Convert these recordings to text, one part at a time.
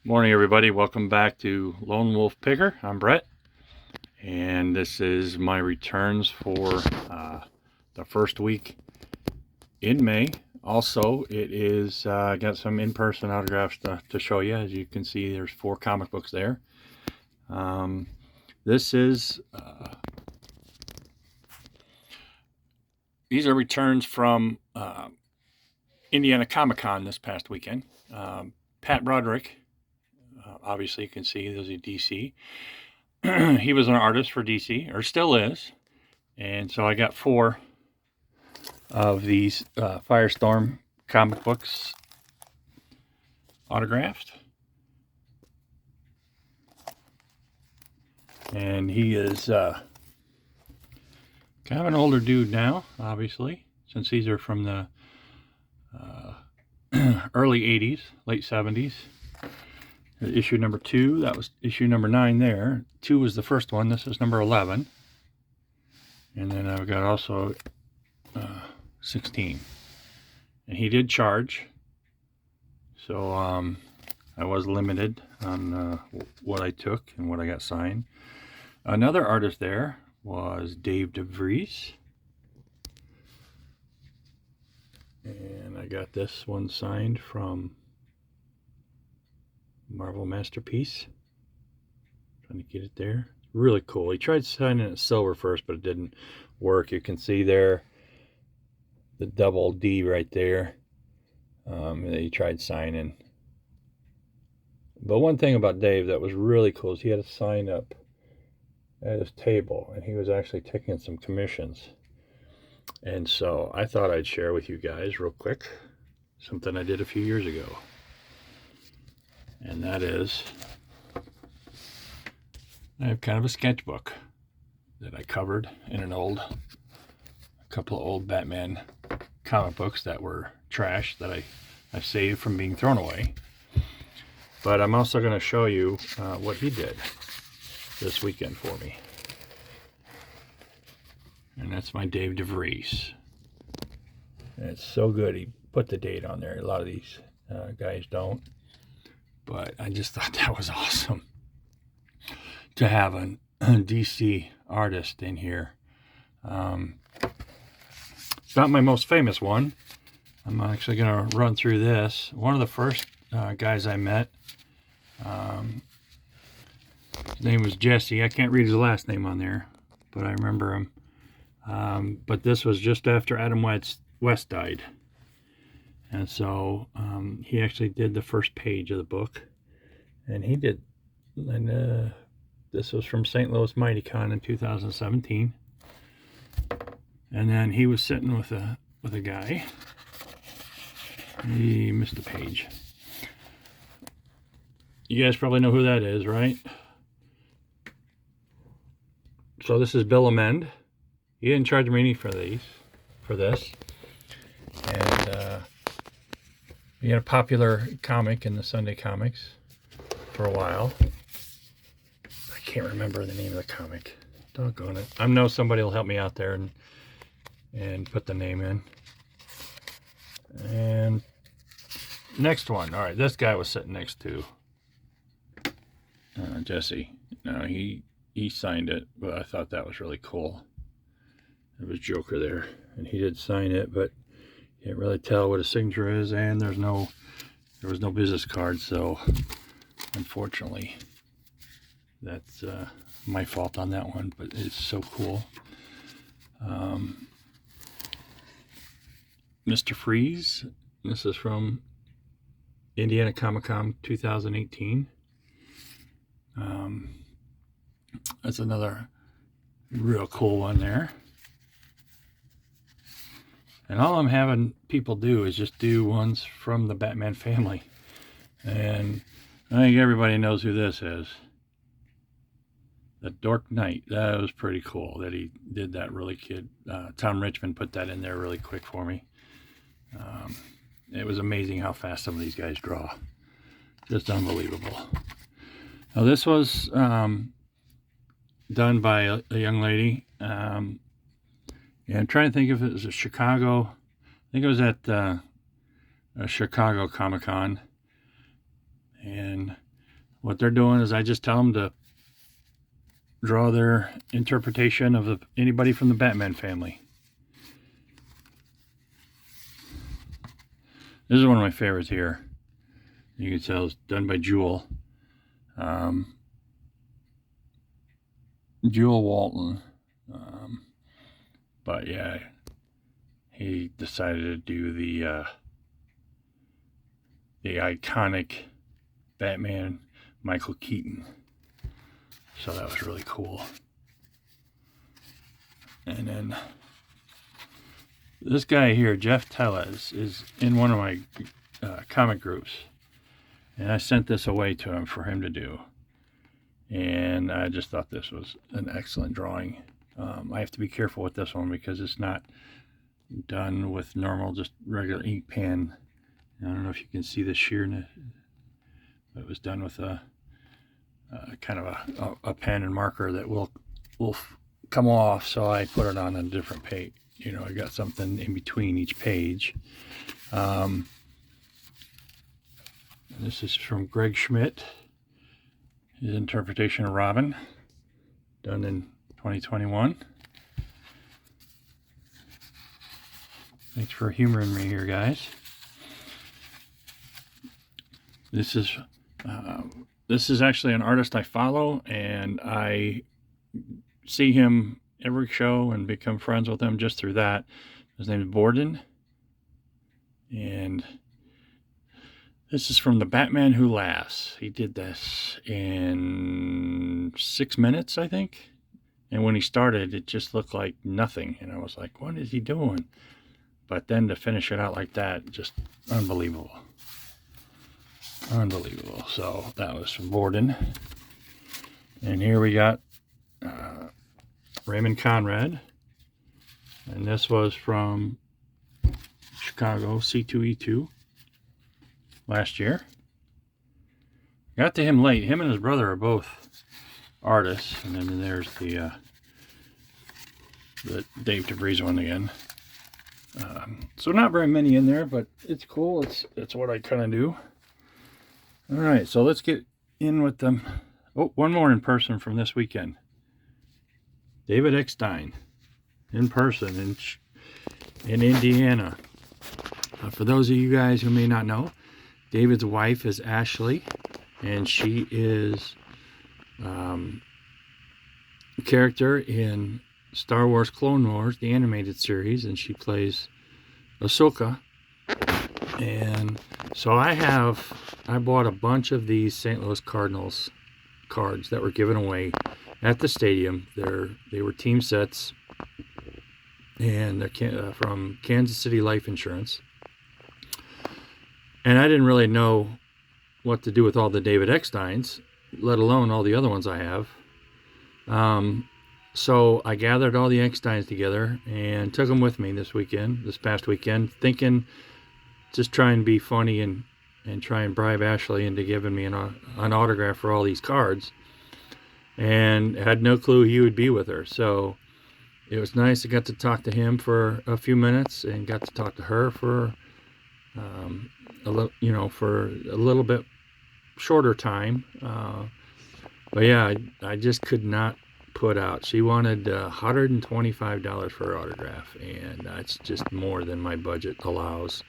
Morning, everybody. Welcome back to Lone Wolf Picker. I'm Brett, and this is my returns for the first week in May. Also, it is got some in-person autographs to show you. As you can see, there's 4 comic books there. This is these are returns from Indiana Comic-Con this past weekend. Pat Broderick. Obviously, you can see there's a DC. He was an artist for DC, or still is. And so I got 4 of these Firestorm comic books autographed. And he is kind of an older dude now, obviously, since these are from the early 80s, late 70s. Issue number 2, that was issue number 9 there. 2 was the first one. This is number 11. And then I've got also 16. And he did charge. So I was limited on what I took and what I got signed. Another artist there was Dave DeVries. And I got this one signed from Marvel Masterpiece. Trying to get it there. Really cool. He tried signing it silver first, but it didn't work. You can see there the double D right there that he tried signing. But one thing about Dave that was really cool is he had a sign up at his table, and he was actually taking some commissions. And so I thought I'd share with you guys real quick something I did a few years ago. And that is, I have kind of a sketchbook that I covered in a couple of old Batman comic books that were trash that I saved from being thrown away. But I'm also going to show you what he did this weekend for me. And that's my Dave DeVries. And it's so good. He put the date on there. A lot of these guys don't. But I just thought that was awesome to have a DC artist in here. It's not my most famous one. I'm actually going to run through this. One of the first guys I met, his name was Jesse. I can't read his last name on there, but I remember him. But this was just after Adam West died. And so he actually did the first page of the book. And he did, and this was from St. Louis Mighty Con in 2017. And then he was sitting with a guy. He missed a page. You guys probably know who that is, right? So this is Bill Amend. He didn't charge me any for this. And he had a popular comic in the Sunday Comics for a while. I can't remember the name of the comic. Doggone it. I know somebody will help me out there and put the name in. And next one. All right, this guy was sitting next to Jesse. Now he signed it, but I thought that was really cool. There was Joker there, and he did sign it, but you can't really tell what his signature is, and there was no business card, so unfortunately that's my fault on that one, but it's so cool. Mr. Freeze, this is from Indiana Comic-Con 2018. That's another real cool one there. And all I'm having people do is just do ones from the Batman family. And I think everybody knows who this is. The Dark Knight. That was pretty cool that he did that really kid. Tom Richmond put that in there really quick for me. It was amazing how fast some of these guys draw. Just unbelievable. Now this was done by a young lady. Yeah, I'm trying to think if it was a Chicago. I think it was at a Chicago Comic-Con. And what they're doing is I just tell them to draw their interpretation of anybody from the Batman family. This is one of my favorites here. You can tell it's done by Jewel. Jewel Walton. But yeah, he decided to do the iconic Batman Michael Keaton. So that was really cool. And then this guy here, Jeff Tellez, is in one of my comic groups. And I sent this away to him for him to do. And I just thought this was an excellent drawing. I have to be careful with this one because it's not done with normal, just regular ink pen. I don't know if you can see the sheerness. It was done with a kind of a pen and marker that will come off, so I put it on a different page. You know, I got something in between each page. This is from Greg Schmidt, his interpretation of Robin, done in 2021. Thanks for humoring me here, guys. This is actually an artist I follow, and I see him every show and become friends with him just through that. His name is Borden, and this is from The Batman Who Laughs. He did this in 6 minutes, I think. And when he started, it just looked like nothing. And I was like, what is he doing? But then to finish it out like that, just unbelievable. Unbelievable. So that was from Borden. And here we got Raymond Conrad. And this was from Chicago, C2E2. Last year. Got to him late. Him and his brother are both artists. And then there's the Dave DeVries one again. So not very many in there, but it's cool. It's what I kind of do. All right, so let's get in with them. Oh, one more in person from this weekend. David Eckstein in person in Indiana. For those of you guys who may not know, David's wife is Ashley, and she is a character in Star Wars Clone Wars, the animated series, and she plays Ahsoka. And so I bought a bunch of these St. Louis Cardinals cards that were given away at the stadium. They were team sets, and they're from Kansas City Life Insurance. And I didn't really know what to do with all the David Ecksteins, let alone all the other ones I have. So I gathered all the Ecksteins together and took them with me this past weekend, thinking just try and be funny and try and bribe Ashley into giving me an autograph for all these cards. And had no clue he would be with her. So it was nice. I got to talk to him for a few minutes and got to talk to her for for a little bit shorter time. But yeah, I just could not put out. She wanted $125 for her autograph, and that's just more than my budget allows.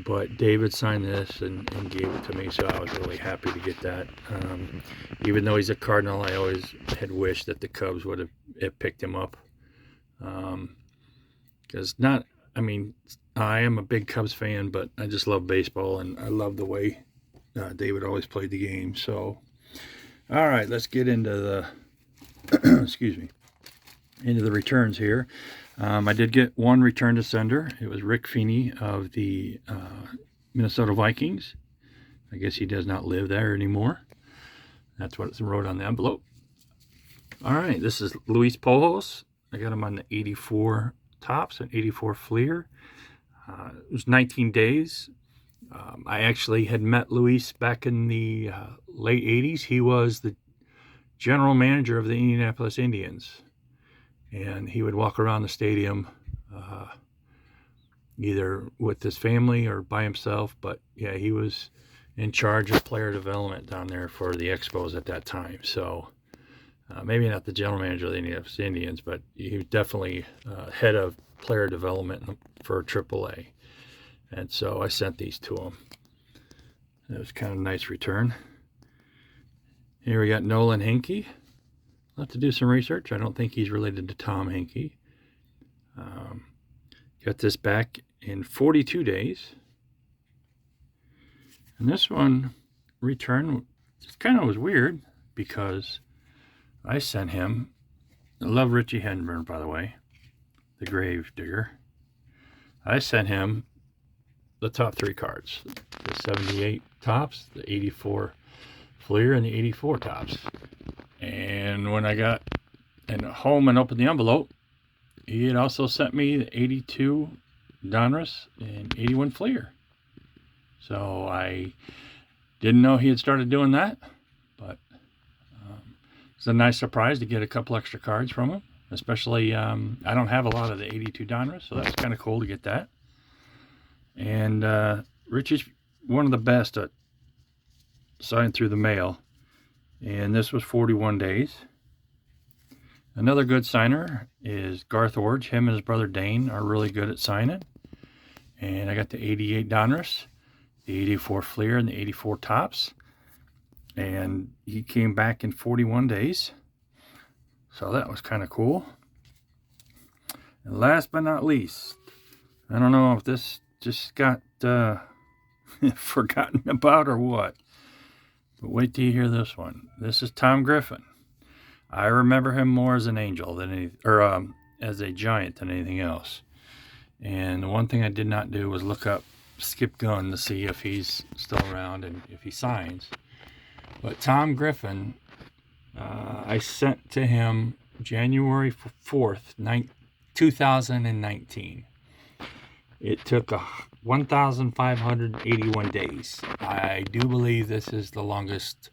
But David signed this and gave it to me, so I was really happy to get that. Even though he's a Cardinal, I always had wished that the Cubs would have picked him up. Because I am a big Cubs fan, but I just love baseball, and I love the way David always played the game. So, all right, let's get into the into the returns here. I did get one return to sender. It was Rick Feeney of the Minnesota Vikings. I guess he does not live there anymore. That's what it wrote on the envelope. All right, this is Luis Pojos. I got him on the 84 Topps and 84 Fleer. It was 19 days. I actually had met Luis back in the late 80s. He was the general manager of the Indianapolis Indians. And he would walk around the stadium either with his family or by himself. But yeah, he was in charge of player development down there for the Expos at that time. So maybe not the general manager of the Indianapolis Indians, but he was definitely head of player development for AAA. And so I sent these to him. It was kind of a nice return. Here we got Nolan Henke. I'll have to do some research. I don't think he's related to Tom Henke. Got this back in 42 days. And this one return just kind of was weird because I sent him, I love Richie Henderson, by the way, the grave digger. I sent him the top 3 cards, the 78 tops, the 84 Fleer, and the 84 tops. And when I got home and opened the envelope, he had also sent me the 82 Donruss and 81 Fleer. So I didn't know he had started doing that, but it's a nice surprise to get a couple extra cards from him. Especially, I don't have a lot of the 82 Donruss, so that's kind of cool to get that. And Richie's one of the best at signing through the mail, and this was 41 days. Another good signer is Garth Orge. Him and his brother Dane are really good at signing. And I got the 88 Donruss, the 84 Fleer, and the 84 tops. And he came back in 41 days. So that was kind of cool. And last but not least, I don't know if this just got forgotten about or what. But wait till you hear this one. This is Tom Griffin. I remember him more as an Angel than as a Giant than anything else. And the one thing I did not do was look up Skip Gunn to see if he's still around and if he signs. But Tom Griffin, I sent to him January 4th, 2019. It took 1,581 days. I do believe this is the longest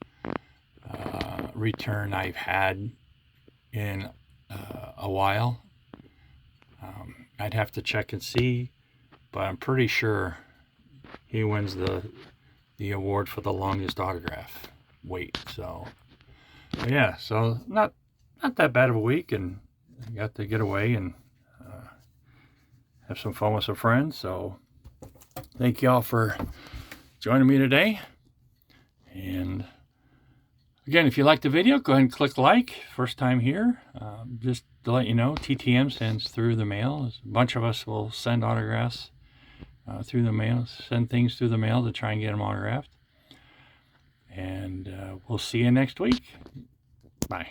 return I've had in a while. I'd have to check and see, but I'm pretty sure he wins the award for the longest autograph wait. So yeah, so not that bad of a week, and I got to get away and have some fun with some friends. So thank y'all for joining me today. And again, if you liked the video, go ahead and click like. First time here, just to let you know, TTM sends through the mail. A bunch of us will send autographs through the mail, send things through the mail to try and get them autographed. And we'll see you next week. Bye.